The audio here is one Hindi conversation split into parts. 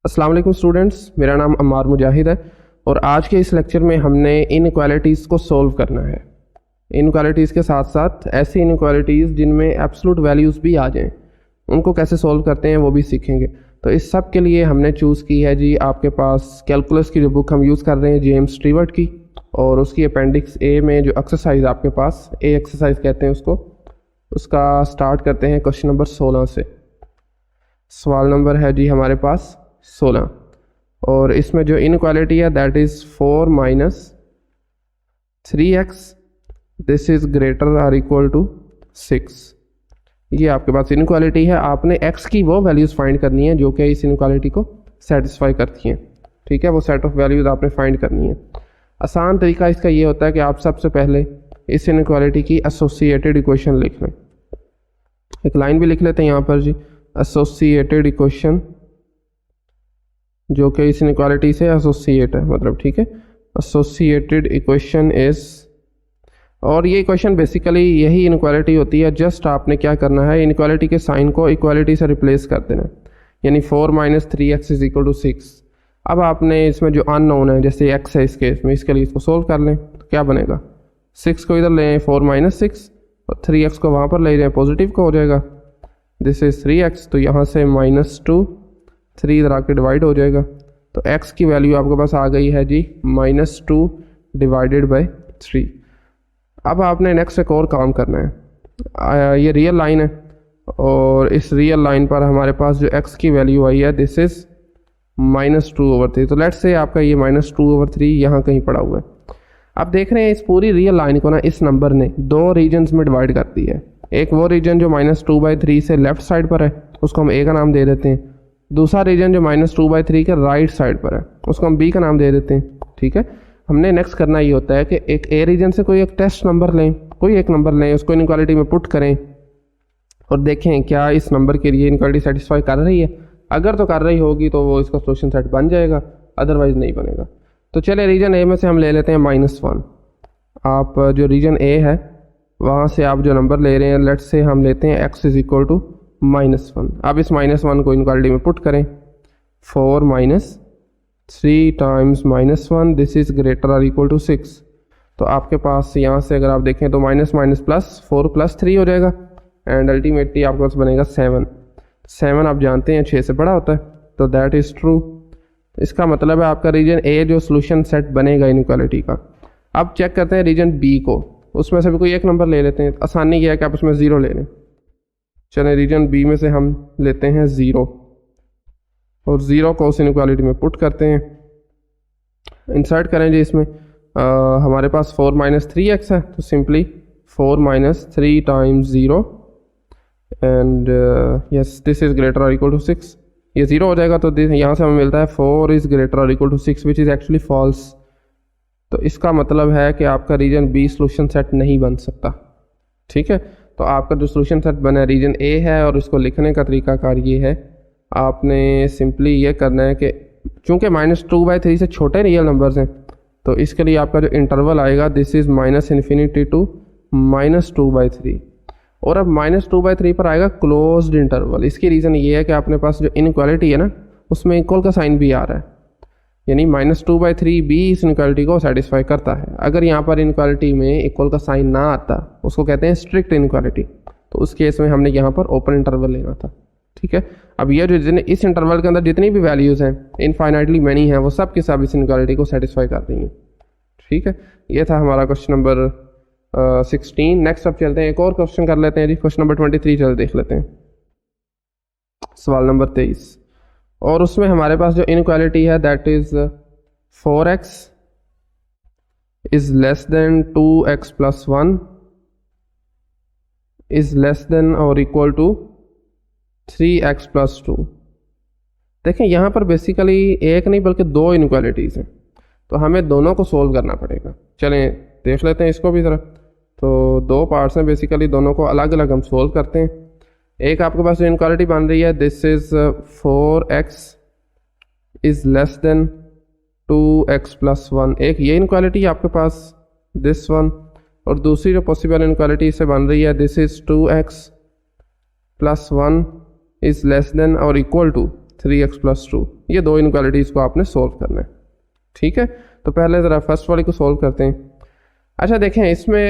अस्सलाम वालेकुम स्टूडेंट्स, मेरा नाम अम्मार मुजाहिद है और आज के इस लेक्चर में हमने इनइक्वालिटीज़ को सोल्व करना है। इनइक्वालिटीज़ के साथ साथ ऐसी इनइक्वालिटीज़ जिनमें एब्सोल्यूट वैल्यूज़ भी आ जाएं, उनको कैसे सोल्व करते हैं वो भी सीखेंगे। तो इस सब के लिए हमने चूज़ की है जी आपके पास कैलकुलस की जो बुक हम यूज़ कर रहे हैं जेम्स स्टीवर्ट की, और उसकी अपेंडिक्स ए में जो एक्सरसाइज आपके पास ए एक्सरसाइज कहते हैं उसका स्टार्ट करते हैं क्वेश्चन नंबर 16 से। सवाल नंबर है जी हमारे पास 16 और इसमें जो इनइक्वालिटी है that is 4 minus 3x this is greater or equal to 6। ये आपके पास इनइक्वालिटी है। आपने x की वो वैल्यूज़ फाइंड करनी है जो कि इस इनइक्वालिटी को सेटिस्फाई करती हैं। ठीक है, वो सेट ऑफ वैल्यूज़ आपने फाइंड करनी है। आसान तरीका इसका ये होता है कि आप सबसे पहले इस इनइक्वालिटी की एसोसिएटेड इक्वेशन लिख लें। एक लाइन भी लिख लेते हैं यहाँ पर जी, एसोसिएटेड इक्वेशन जो कि इस इनइक्वालिटी से एसोसिएट है, मतलब ठीक है, एसोसिएटेड इक्वेशन इज, और ये इक्वेशन बेसिकली यही इनइक्वालिटी होती है। जस्ट आपने क्या करना है, इनइक्वालिटी के साइन को इक्वालिटी से रिप्लेस कर देना, यानी 4 minus 3x is equal to 6। अब आपने इसमें जो अननोन है जैसे x है इस केस में, इसके लिए इसको सोल्व कर लें तो क्या बनेगा, 6 को इधर ले आए 4 माइनस 6 और 3x को वहाँ पर ले जाएं, पॉजिटिव का हो जाएगा, दिस इज 3x। तो यहाँ से -2 3 इधर आके डिवाइड हो जाएगा, तो x की वैल्यू आपके पास आ गई है जी -2 डिवाइडेड बाई 3। अब आपने नेक्स्ट एक और काम करना है। ये रियल लाइन है और इस रियल लाइन पर हमारे पास जो x की वैल्यू आई है दिस इज -2/3। तो लेट्स से आपका ये -2/3 यहाँ कहीं पड़ा हुआ है। आप देख रहे हैं इस पूरी रियल लाइन को ना इस नंबर ने 2 रीजन्स में डिवाइड कर दी है। एक वो रीजन जो -2/3 से लेफ्ट साइड पर है उसको हम a का नाम दे देते हैं, दूसरा रीजन जो -2/3 के राइट साइड पर है उसको हम b का नाम दे देते हैं। ठीक है, हमने नेक्स्ट करना ये होता है कि एक a रीजन से कोई एक टेस्ट नंबर लें, कोई एक नंबर लें, उसको इनइक्वालिटी में पुट करें और देखें क्या इस नंबर के लिए इनइक्वालिटी सेटिस्फाई कर रही है। अगर तो कर रही होगी तो वो इसका सोल्यूशन सेट बन जाएगा, अदरवाइज नहीं बनेगा। तो चले रीजन ए में से हम ले लेते हैं -1। आप जो रीजन ए है वहाँ से आप जो नंबर ले रहे हैं, लेट्स से हम लेते हैं x इज इक्वल टू -1। अब इस -1 को इनइक्वालिटी में पुट करें, 4 minus 3 times -1 this is greater or equal to 6। तो आपके पास यहाँ से अगर आप देखें तो माइनस माइनस प्लस 4 + 3 हो जाएगा एंड अल्टीमेटली आपके पास बनेगा 7 आप जानते हैं 6 से बड़ा होता है, तो दैट इज़ ट्रू। इसका मतलब है आपका रीजन ए जो सोल्यूशन सेट बनेगा इनइक्वालिटी का। अब चेक करते हैं रीजन बी को, उसमें से भी कोई एक नंबर ले लेते हैं। आसानी यह है कि आप उसमें 0 ले लें। चलें रीजन बी में से हम लेते हैं 0 और 0 को उस इनइक्वालिटी में पुट करते हैं, इंसर्ट करें जी इसमें। हमारे पास 4 माइनस 3x है तो simply 4 minus 3 times 0 and yes this is greater or equal to 6। ये 0 हो जाएगा तो यहाँ से हमें मिलता है 4 is greater or equal to 6 which is actually false. तो इसका मतलब है कि आपका रीजन बी सोल्यूशन सेट नहीं बन सकता। ठीक है, तो आपका जो सोल्यूशन सेट बना है रीजन ए है और इसको लिखने का तरीकाकार ये है, आपने सिंपली ये करना है कि चूँकि -2/3 से छोटे रियल नंबर्स हैं तो इसके लिए आपका जो इंटरवल आएगा दिस इज़ -∞ टू -2/3 और अब -2/3 पर आएगा क्लोज्ड इंटरवल। इसकी रीज़न ये है कि अपने पास जो इनइक्वालिटी है ना उसमें इक्वल का साइन भी आ रहा है, यानी -2/3 भी इस इनइक्वालिटी को सेटिस्फाई करता है। अगर यहाँ पर इनइक्वालिटी में इक्वल का साइन ना आता उसको कहते हैं स्ट्रिक्ट इनइक्वालिटी, तो उस केस में हमने यहाँ पर ओपन इंटरवल लेना था। ठीक है, अब ये जो इस इंटरवल के अंदर जितनी भी वैल्यूज़ हैं इनफाइनाइटली मैनी हैं वो सब के सब इस इनइक्वालिटी को सेटिस्फाई कर रही हैं। ठीक है, ये था हमारा क्वेश्चन नंबर 16। नेक्स्ट अब चलते हैं, एक और क्वेश्चन कर लेते हैं जी, क्वेश्चन नंबर 23 चल देख लेते हैं, सवाल नंबर 23। और उसमें हमारे पास जो इनइक्वालिटी है that is 4x is less then 2x + 1 is less then और इक्वल टू 3x + 2। देखें यहाँ पर बेसिकली एक नहीं बल्कि 2 इनइक्वालिटीज़ हैं, तो हमें दोनों को सोल्व करना पड़ेगा। चलें देख लेते हैं इसको भी ज़रा। तो 2 पार्ट्स हैं बेसिकली, दोनों को अलग अलग हम सोल्व करते हैं। एक आपके पास जो इनइक्वालिटी बन रही है this is 4x is less then 2x + 1, एक ये इनइक्वालिटी आपके पास दिस वन, और दूसरी जो पॉसिबल इनइक्वालिटी इससे बन रही है this is 2x + 1 is less then और इक्वल टू 3x+2। ये दो इनक्वालिटीज़ को आपने सोल्व करना है, ठीक है। तो पहले ज़रा फर्स्ट वाली को सोल्व करते हैं। अच्छा देखें, इसमें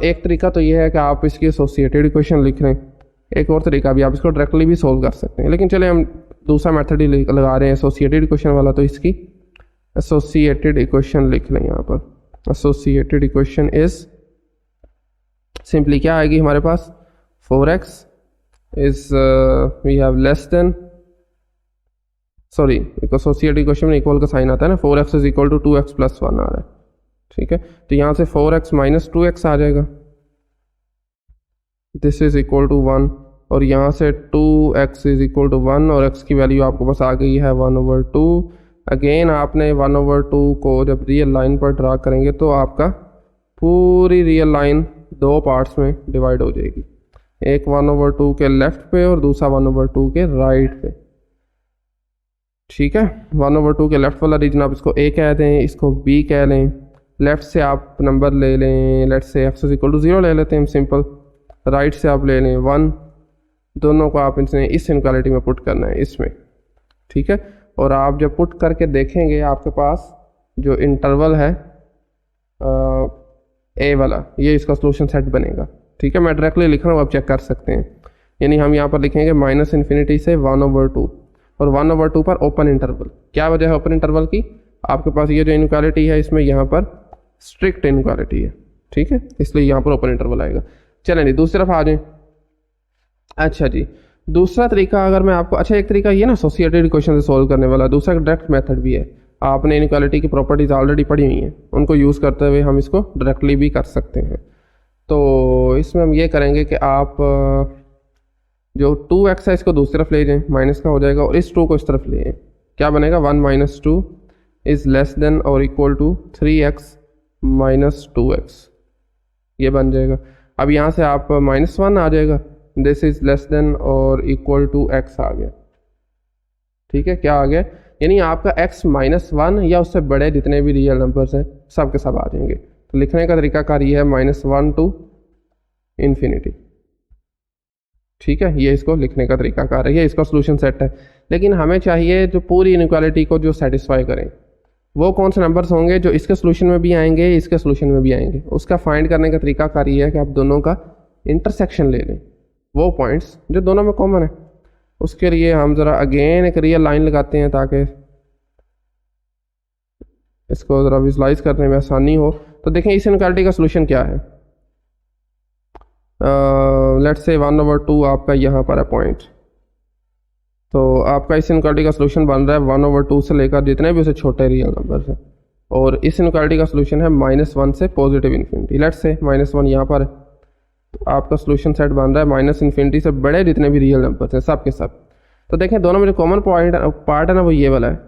एक तरीका तो ये है कि आप इसकी एसोसिएटेड इक्वेशन लिख लें, एक और तरीका भी आप इसको डायरेक्टली भी सोल्व कर सकते हैं, लेकिन चले हम दूसरा मेथड ही लगा रहे हैं एसोसिएटेड इक्वेशन वाला। तो इसकी एसोसिएटेड इक्वेशन लिख लें यहाँ पर। एसोसिएटेड इक्वेशन इज सिंपली क्या आएगी हमारे पास, 4x is we have less than, sorry associated equation में इक्वल का साइन आता है ना, 4x is equal to 2x+1 आ रहा है, ठीक है। तो यहाँ से 4x माइनस 2x आ जाएगा, दिस इज इक्वल टू 1, और यहाँ से 2x इज इक्वल टू 1 और x की वैल्यू आपको बस आ गई है 1/2। अगेन आपने 1/2 को जब रियल लाइन पर ड्रा करेंगे तो आपका पूरी रियल लाइन दो पार्ट्स में डिवाइड हो जाएगी, एक 1/2 के लेफ्ट पे और दूसरा 1/2 के राइट पे, ठीक है। 1/2 के लेफ्ट वाला रीजन आप इसको a कह दें, इसको b कह लें, लेफ्ट से आप नंबर ले लें, let's say x is equal to 0 ले लेते हैं हम सिंपल, राइट से आप ले लें 1, दोनों को आप इसने इस इनक्वालिटी में पुट करना है इसमें, ठीक है। और आप जब पुट करके देखेंगे आपके पास जो इंटरवल है ए वाला, ये इसका सोल्यूशन सेट बनेगा, ठीक है। मैं डायरेक्टली लिख रहा हूँ, आप चेक कर सकते हैं। यानी हम यहाँ पर लिखेंगे -∞ से 1/2 और 1/2 पर ओपन इंटरवल। क्या वजह है ओपन इंटरवल की, आपके पास ये जो इनक्वालिटी है इसमें यहाँ पर स्ट्रिक्ट इनक्वालिटी है, ठीक है, इसलिए यहाँ पर ओपन इंटरवल आएगा। चलें जी दूसरी तरफ आ जाएं। अच्छा जी, दूसरा तरीका अगर मैं आपको, अच्छा एक तरीका ये ना एसोसिएटेड इक्वेशन से सॉल्व करने वाला, दूसरा डायरेक्ट मेथड भी है। आपने इनक्वालिटी की प्रॉपर्टीज ऑलरेडी पढ़ी हुई हैं, उनको यूज़ करते हुए हम इसको डायरेक्टली भी कर सकते हैं। तो इसमें हम ये करेंगे कि आप जो 2x है इसको दूसरी तरफ ले जाएं, माइनस का हो जाएगा, और इस 2 को इस तरफ ले जाएं, क्या बनेगा 1 - 2 इज़ लेस देन और इक्वल टू 3x - 2x, ये बन जाएगा। अब यहाँ से आप -1 आ जाएगा, दिस इज लेस देन और इक्वल टू x आ गया, ठीक है। क्या आ गया, यानी आपका x -1 या उससे बड़े जितने भी रियल नंबर्स हैं सब के सब आ जाएंगे। तो लिखने का तरीकाकार ये है -1 to ∞, ठीक है, ये इसको लिखने का तरीकाकार है, ये इसका सोल्यूशन सेट है। लेकिन हमें चाहिए जो पूरी इनइक्वालिटी को जो सेटिस्फाई करें, वो कौन से नंबर्स होंगे जो इसके सोल्यूशन में भी आएंगे, इसके सोल्यूशन में भी आएंगे। उसका फाइंड करने का तरीकाकार ये है कि आप दोनों का इंटरसेक्शन ले लें, वो पॉइंट्स जो दोनों में कॉमन है। उसके लिए हम ज़रा अगेन एक रियल लाइन लगाते हैं ताकि इसको ज़रा विजुलाइज करने में आसानी हो। तो देखें इस इनइक्वालिटी का सोल्यूशन क्या है, लेट्स से 1/2 आपका यहाँ पर है पॉइंट, तो आपका इस इनइक्वालिटी का सोल्यूशन बन रहा है 1/2 से लेकर जितने भी उसे छोटे रियल नंबर्स हैं, और इस इनइक्वालिटी का सोल्यूशन है -1 से पॉजिटिव इन्फिनिटी। लेट्स से -1 यहाँ पर है, तो आपका सोल्यूशन सेट बन रहा है -∞ से बड़े जितने भी रियल नंबर्स हैं सब के सब। तो देखें दोनों में जो कॉमन पार्ट है ना वो ये वाला है,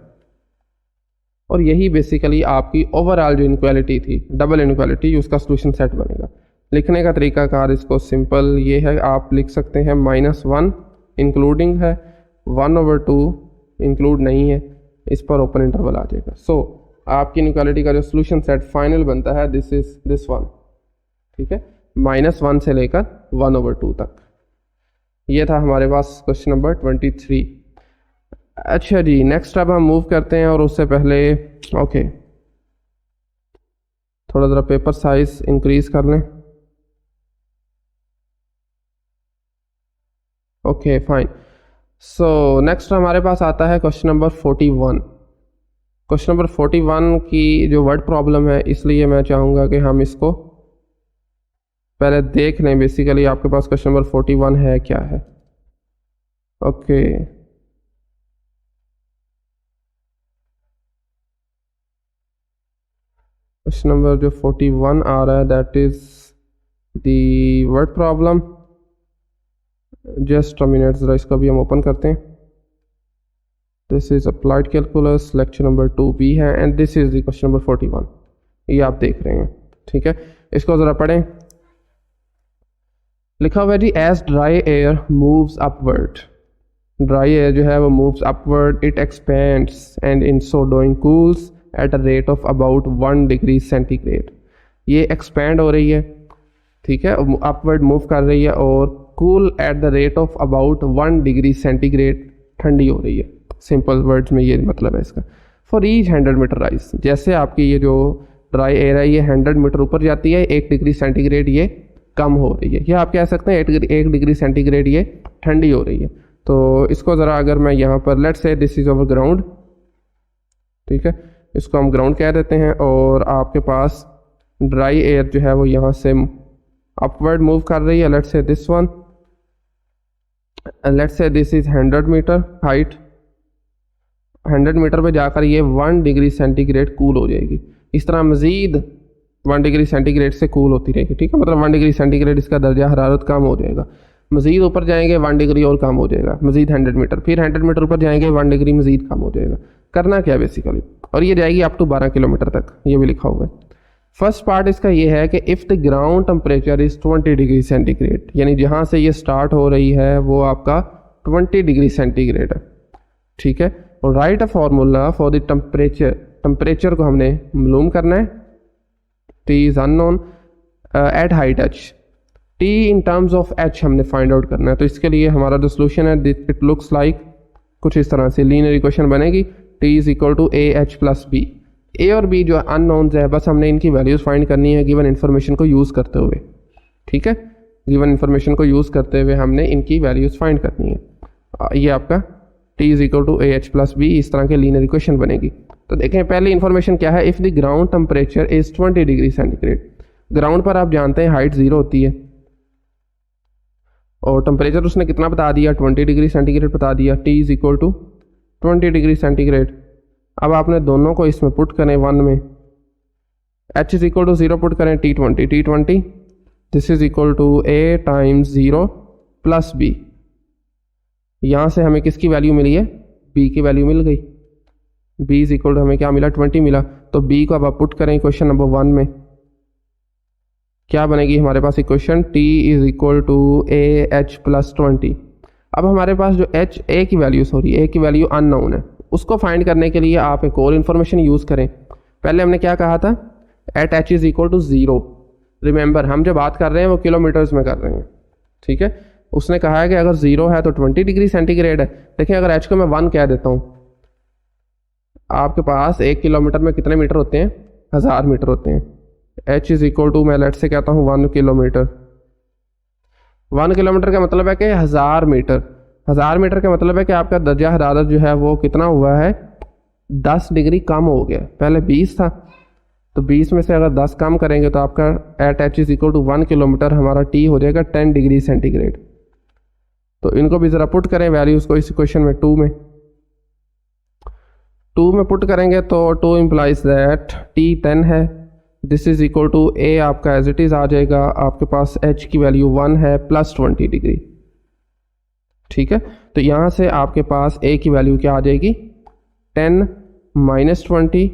और यही बेसिकली आपकी ओवरऑल जो इनइक्वालिटी थी, डबल इनइक्वालिटी, उसका सोल्यूशन सेट बनेगा। लिखने का तरीकाकार इसको सिंपल ये है, आप लिख सकते हैं -1 इंक्लूडिंग है, 1/2 इंक्लूड नहीं है, इस पर ओपन इंटरवल आ जाएगा। सो आपकी इनइक्वालिटी का जो सोल्यूशन सेट फाइनल बनता है दिस इज दिस वन, ठीक है, -1 से लेकर 1/2 तक। ये था हमारे पास क्वेश्चन नंबर 23। अच्छा जी, नेक्स्ट अब हम मूव करते हैं, और उससे पहले ओके थोड़ा ज़रा पेपर साइज इंक्रीज कर लें। ओके फाइन, सो नेक्स्ट हमारे पास आता है क्वेश्चन नंबर 41। क्वेश्चन नंबर 41 की जो वर्ड प्रॉब्लम है, इसलिए मैं चाहूँगा कि हम इसको पहले देख लें। बेसिकली आपके पास क्वेश्चन नंबर 41 है क्या है। ओके क्वेश्चन नंबर जो 41 आ रहा है that is the word problem. Just a minute, ज़रा इसका भी हम ओपन करते हैं। This is applied calculus lecture number 2B है, and this is the question number 41, ये आप देख रहे हैं, ठीक है। इसको ज़रा पढ़ें। लिखा हुआ है जी, as dry air moves upward, dry air जो है वो moves upward, it expands and in so doing cools at a rate of about 1 degree centigrade. ये एक्सपैंड हो रही है, ठीक है, अपवर्ड मूव कर रही है, और cool at the rate of about 1 degree centigrade ठंडी हो रही है। सिंपल वर्ड्स में ये मतलब है इसका। फॉर ईच 100 मीटर राइज, जैसे आपकी ये जो ड्राई एयर है ये 100 मीटर ऊपर जाती है, 1 डिग्री सेंटीग्रेड ये कम हो रही है, या आप कह सकते हैं 1 डिग्री सेंटीग्रेड ये ठंडी हो रही है। तो इसको ज़रा अगर मैं यहाँ पर let's say this is over ground, ठीक है, इसको हम ग्राउंड कह देते हैं, और आपके पास ड्राई एयर जो है वो यहाँ से अपवर्ड मूव कर रही है। Let's say this one, let's say this is 100 metre height, 100 metre पे जाकर ये 1 डिग्री सेंटीग्रेड कूल हो जाएगी। इस तरह मज़ीद 1 डिग्री सेंटीग्रेड से कूल होती रहेगी, ठीक है, मतलब 1 डिग्री सेंटीग्रेड इसका दर्जा हरारत कम हो जाएगा। मज़ीद ऊपर जाएंगे 1 डिग्री और कम हो जाएगा, मज़ीद 100 मीटर, फिर 100 मीटर ऊपर जाएंगे 1 डिग्री मज़ीद कम हो जाएगा। करना क्या है बेसिकली, और ये जाएगी अप टू 12 किलोमीटर तक, ये भी लिखा हुआ है। फर्स्ट पार्ट इसका ये है कि if the ground temperature is 20 degree centigrade, यानी जहाँ से ये स्टार्ट हो रही है वो आपका 20 डिग्री सेंटीग्रेड है, ठीक है। और write a formula for the temperature, temperature को हमने मालूम करना है, T is unknown at height H, T in terms of H हमने फाइंड आउट करना है। तो इसके लिए हमारा जो सोल्यूशन है इट लुक्स लाइक कुछ इस तरह से लीनियर इक्वेशन बनेगी, T is equal to A H plus B. A और बी जो अननोन्स है, बस हमने इनकी वैल्यूज़ फाइंड करनी है गिवन इन्फॉर्मेशन को यूज़ करते हुए, ठीक है, गिवन इन्फॉर्मेशन को यूज़ करते हुए हमने इनकी वैल्यूज़ फाइंड करनी है। ये आपका T is equal to A H plus B, इस तरह की लीनियर इक्वेशन बनेगी। तो देखें पहली इन्फॉर्मेशन क्या है, if the ground temperature is 20 degree centigrade, ground पर आप जानते हैं हाइट 0 होती है, और टेम्परेचर उसने कितना बता दिया, 20 डिग्री सेंटीग्रेड बता दिया, T is equal to 20 degree centigrade. अब आपने दोनों को इसमें पुट करें 1 में, H is equal to 0 put करें, T20 this is equal to A times 0 plus B. यहाँ से हमें किसकी वैल्यू मिली है, बी की वैल्यू मिल गई, बी इज़ इक्वल टू हमें क्या मिला, 20 मिला। तो बी को अब आप पुट करें इक्वेशन नंबर 1 में, क्या बनेगी हमारे पास equation, T is equal to A H plus 20। अब हमारे पास जो एच ए की वैल्यू अननोन है, उसको फाइंड करने के लिए आप एक और इन्फॉर्मेशन यूज़ करें। पहले हमने क्या कहा था, at H is equal to 0, remember हम जो बात कर रहे हैं वो किलोमीटर्स में कर रहे हैं, ठीक है। उसने कहा है कि अगर 0 है तो 20 डिग्री सेंटीग्रेड है। देखिए अगर एच को मैं 1 कह देता हूँ, आपके पास 1 किलोमीटर में कितने मीटर होते हैं, 1000 मीटर होते हैं। एच इज़ इक्वल टू मैं लेट से कहता हूँ 1 किलोमीटर, 1 किलोमीटर का मतलब है कि 1000 मीटर, 1000 मीटर का मतलब है कि आपका दर्जा हरारत जो है वो कितना हुआ है, 10 डिग्री कम हो गया। पहले 20 था, तो 20 में से अगर 10 कम करेंगे तो आपका at H is equal to 1 kilometre हमारा टी हो जाएगा 10 डिग्री सेंटीग्रेड। तो इनको भी ज़रा पुट करें वैल्यूज़ को इस इक्वेशन में, 2 में पुट करेंगे तो 2 इम्प्लाइज दैट टी 10 है, दिस इज़ इक्वल टू ए आपका एज इट इज़ आ जाएगा, आपके पास एच की वैल्यू 1 है प्लस 20 डिग्री, ठीक है। तो यहाँ से आपके पास ए की वैल्यू क्या आ जाएगी, 10 minus 20,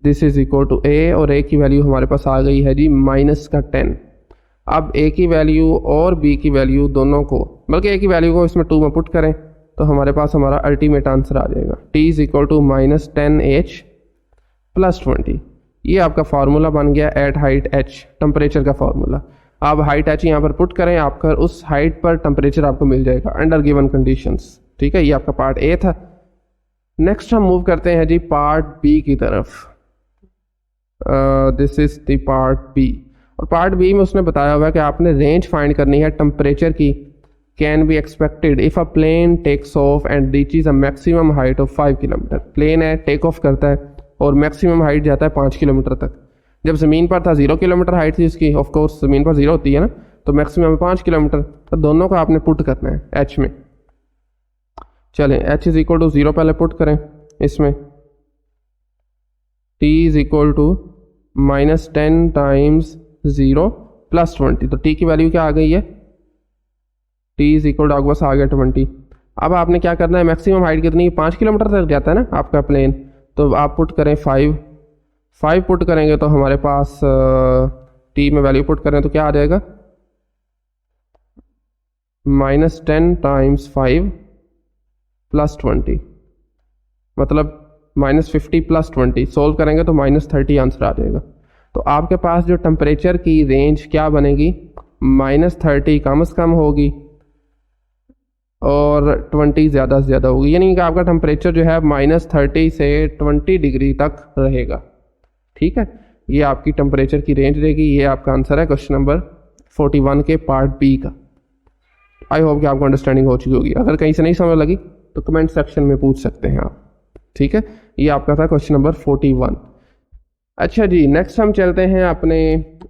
this is equal to A, और ए की वैल्यू हमारे पास आ गई है जी माइनस का 10। अब ए की वैल्यू और बी की वैल्यू दोनों को, बल्कि ए की वैल्यू को इसमें 2 में पुट करें तो हमारे पास हमारा अल्टीमेट आंसर आ जाएगा, T is equal to minus 10H plus 20। ये आपका फार्मूला बन गया एट हाइट एच, टेम्परेचर का फार्मूला। आप हाइट एच यहाँ पर पुट करें, आपका उस हाइट पर टेम्परेचर आपको मिल जाएगा अंडर गिवन कंडीशंस, ठीक है। ये आपका पार्ट ए था। नेक्स्ट हम मूव करते हैं जी पार्ट बी की तरफ। This is the part B, और पार्ट बी में उसने बताया हुआ है कि आपने रेंज फाइंड करनी है टेम्परेचर की, can be expected if a plane takes off and reaches a maximum height of 5 kilometre. Plane है, टेक ऑफ करता है और मैक्सिमम हाइट जाता है 5 किलोमीटर तक। जब ज़मीन पर था 0 किलोमीटर हाइट थी उसकी, ऑफ कोर्स ज़मीन पर 0 होती है ना, तो मैक्सिमम 5 किलोमीटर। तो दोनों को आपने पुट करना है एच में। चलें, एच इज़ इक्वल टू 0 पहले पुट करें इसमें, T is equal to minus 10 times 0 plus 20। तो टी की वैल्यू क्या आ गई है, टी इज़ इक्वल टू आपके पास आ गया 20। अब आपने क्या करना है, मैक्सिमम हाइट कितनी, 5 किलोमीटर तक जाता है ना आपका प्लेन, तो आप पुट करें 5 पुट करेंगे तो हमारे पास टी में वैल्यू पुट करें तो क्या आ जाएगा, माइनस 10 टाइम्स 5 प्लस 20, मतलब माइनस 50 प्लस 20। सोल्व करेंगे तो माइनस 30 आंसर आ जाएगा। तो आपके पास जो टेम्परेचर की रेंज क्या बनेगी, माइनस 30 कम से कम होगी और 20 ज़्यादा से ज़्यादा होगी, यानी कि आपका टेम्परेचर जो है -30 से 20 डिग्री तक रहेगा। ठीक है, ये आपकी टेम्परेचर की रेंज रहेगी। ये आपका आंसर है क्वेश्चन नंबर 41 के पार्ट बी का। आई होप कि आपको अंडरस्टैंडिंग हो चुकी होगी। अगर कहीं से नहीं समझ लगी तो कमेंट सेक्शन में पूछ सकते हैं आप। ठीक है, ये आपका था क्वेश्चन नंबर 41। अच्छा जी, नेक्स्ट हम चलते हैं अपने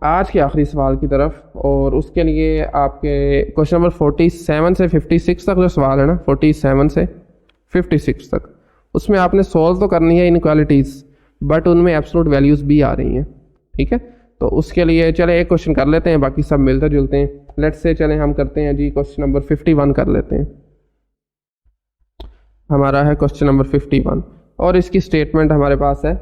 आज के आखिरी सवाल की तरफ, और उसके लिए आपके क्वेश्चन नंबर 47 से 56 तक जो सवाल है ना, 47 से 56 तक, उसमें आपने सॉल्व तो करनी है इनइक्वालिटीज़, बट उनमें एब्सोल्यूट वैल्यूज़ भी आ रही हैं। ठीक है, तो उसके लिए चले एक क्वेश्चन कर लेते हैं, बाकी सब मिलते जुलते हैं। लेट्स से चले हम करते हैं जी क्वेश्चन नंबर 51 कर लेते हैं। हमारा है क्वेश्चन नंबर 51 और इसकी स्टेटमेंट हमारे पास है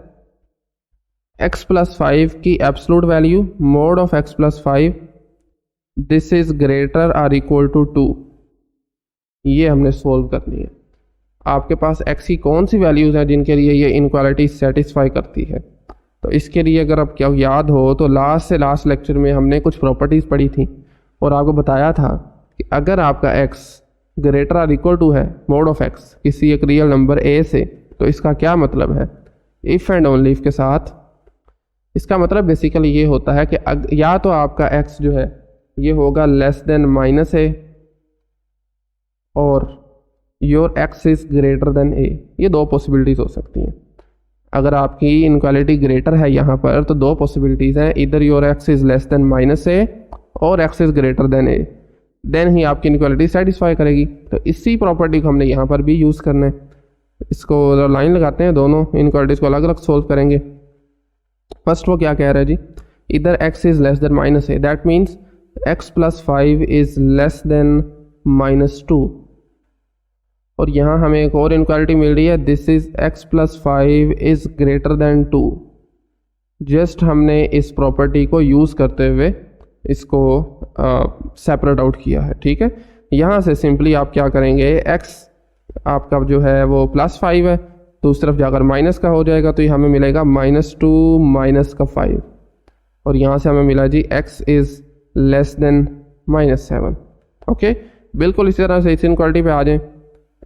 x + 5 की absolute value mod of x + 5 this is greater or equal to 2, ये हमने सोल्व करनी है। आपके पास x की कौन सी वैल्यूज़ हैं जिनके लिए ये इनक्वालिटी सेटिस्फाई करती है। तो इसके लिए अगर आप क्या याद हो तो लास्ट से लास्ट लेक्चर में हमने कुछ प्रॉपर्टीज़ पढ़ी थी और आपको बताया था कि अगर आपका x greater or equal to है mod ऑफ x किसी एक रियल नंबर a से, तो इसका क्या मतलब है, इफ़ एंड ओनली इफ के साथ। इसका मतलब बेसिकली ये होता है कि या तो आपका x जो है ये होगा लेस देन -a और your x is greater than a। ये दो पॉसिबिलिटीज़ हो सकती हैं। अगर आपकी इनक्वालिटी ग्रेटर है यहाँ पर तो दो पॉसिबिलिटीज़ हैं, इधर your x is less than -a और x is greater than a, then ही आपकी इनक्वालिटी सेटिस्फाई करेगी। तो इसी प्रॉपर्टी को हमने यहाँ पर भी यूज़ करना है। इसको लाइन लगाते हैं, दोनों इनक्वालिटीज़ को अलग अलग सोल्व करेंगे। फर्स्ट वो क्या कह रहा है जी, इधर x is less than -a, that means x + 5 is less then -2, और यहाँ हमें एक और इनक्वालिटी मिल रही है, this is x + 5 is greater then 2। Just हमने इस प्रॉपर्टी को यूज़ करते हुए इसको सेपरेट आउट किया है। ठीक है, यहाँ से सिंपली आप क्या करेंगे, x आपका जो है वो +5 है तो उस तरफ जाकर माइनस का हो जाएगा, तो ये हमें मिलेगा -2 - 5, और यहाँ से हमें मिला जी x is less then -7। Okay, बिल्कुल इसी तरह से इस इनक्वालिटी पे आ जाएं,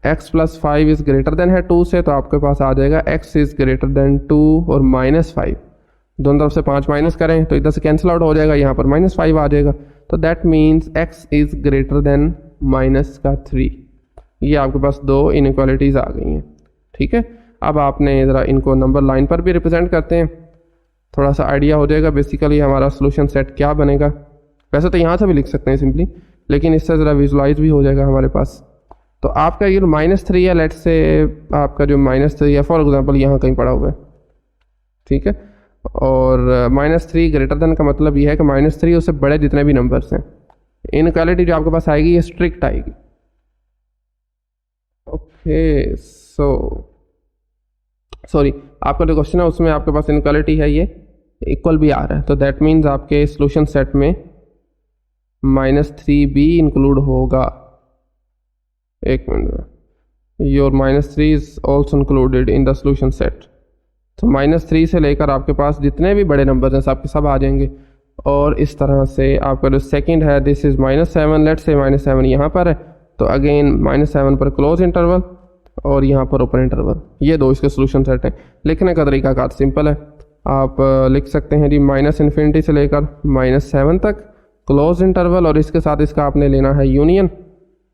x + 5 इज़ ग्रेटर देन है 2 से, तो आपके पास आ जाएगा x इज़ ग्रेटर देन 2 और -5। दोनों तरफ से 5 माइनस करें तो इधर से कैंसिल आउट हो जाएगा, यहाँ पर -5 आ जाएगा, तो that means x is greater then -3। ये आपके पास दो इनइक्वालिटीज़ आ गई हैं। ठीक है, अब आपने ज़रा इनको नंबर लाइन पर भी रिप्रेजेंट करते हैं, थोड़ा सा आइडिया हो जाएगा बेसिकली हमारा सोल्यूशन सेट क्या बनेगा। वैसे तो यहाँ से भी लिख सकते हैं सिंपली, लेकिन इससे ज़रा विजुलाइज भी हो जाएगा हमारे पास। तो आपका ये -3 है, लेट्स से आपका जो -3 है फॉर एग्जांपल यहाँ कहीं पड़ा हुआ है। ठीक है, और -3 ग्रेटर देन का मतलब ये है कि -3 उससे बड़े जितने भी नंबर्स हैं, इनइक्वालिटी जो आपके पास आएगी ये स्ट्रिक्ट आएगी। ओके, सॉरी आपका जो क्वेश्चन है उसमें आपके पास इनइक्वालिटी है ये इक्वल भी आ रहा है, तो दैट मीन्स आपके सोल्यूशन सेट में -3 भी इंक्लूड होगा। एक minute, your -3 is also included in the solution set. तो -3 से लेकर आपके पास जितने भी बड़े नंबर हैं सब के सब आ जाएंगे, और इस तरह से आपका जो सेकंड है दिस इज़ -7, लेट्स से -7 यहाँ पर है, तो अगेन -7 पर क्लोज इंटरवल और यहाँ पर ओपन इंटरवल। ये दो इसके सोल्यूशन सेट हैं। लिखने का तरीका काफ़ी सिंपल है, आप लिख सकते हैं जी -∞ से लेकर -7 तक क्लोज इंटरवल, और इसके साथ इसका आपने लेना है यूनियन,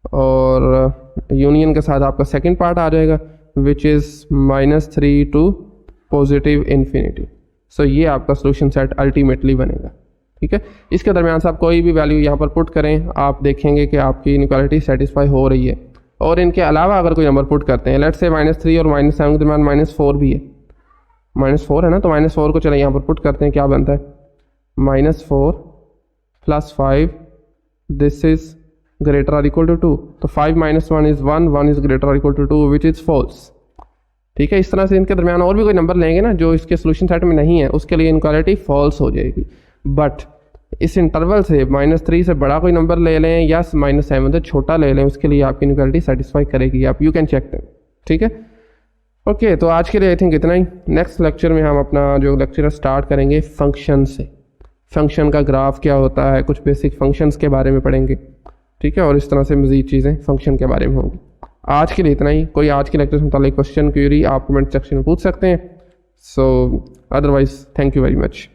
और यूनियन के साथ आपका सेकंड पार्ट आ जाएगा विच इज़ -3 टू +∞। सो ये आपका सोल्यूशन सेट अल्टीमेटली बनेगा। ठीक है, इसके दरमियान से आप कोई भी वैल्यू यहाँ पर पुट करें, आप देखेंगे कि आपकी इनइक्वालिटी सेटिस्फाई हो रही है। और इनके अलावा अगर कोई नंबर पुट करते हैं, लेट्स से -3 और -7 के दरमियान -4 भी है, -4 है ना, तो -4 को चले यहाँ पर पुट करते हैं, क्या बनता है, -4 + 5 this is greater or equal to 2, तो 5 - 1 is 1, 1 is greater or equal to 2 which is false. ठीक है, इस तरह से इनके दरमियान और भी कोई नंबर लेंगे ना जो इसके सोल्यूशन सेट में नहीं है, उसके लिए इनक्वालिटी फॉल्स हो जाएगी। बट इस इंटरवल से -3 से बड़ा कोई नंबर ले लें या -7 से छोटा ले लें, उसके लिए आपकी इनक्वालिटी सेटिस्फाई करेगी। आप यू कैन चेक देम। ठीक है, ओके, तो आज के लिए आई थिंक इतना ही। नेक्स्ट लेक्चर में हम अपना जो लेक्चर स्टार्ट करेंगे फंक्शन से। फंक्शन का ग्राफ क्या होता है, कुछ बेसिक फंक्शंस के बारे में पढ़ेंगे, ठीक है, और इस तरह से मज़ीद चीज़ें फंक्शन के बारे में होंगी। आज के लिए इतना ही। कोई आज के लेक्चर से मुतालिक क्वेश्चन क्यूरी आप कमेंट सेक्शन में पूछ सकते हैं। सो otherwise thank you very much.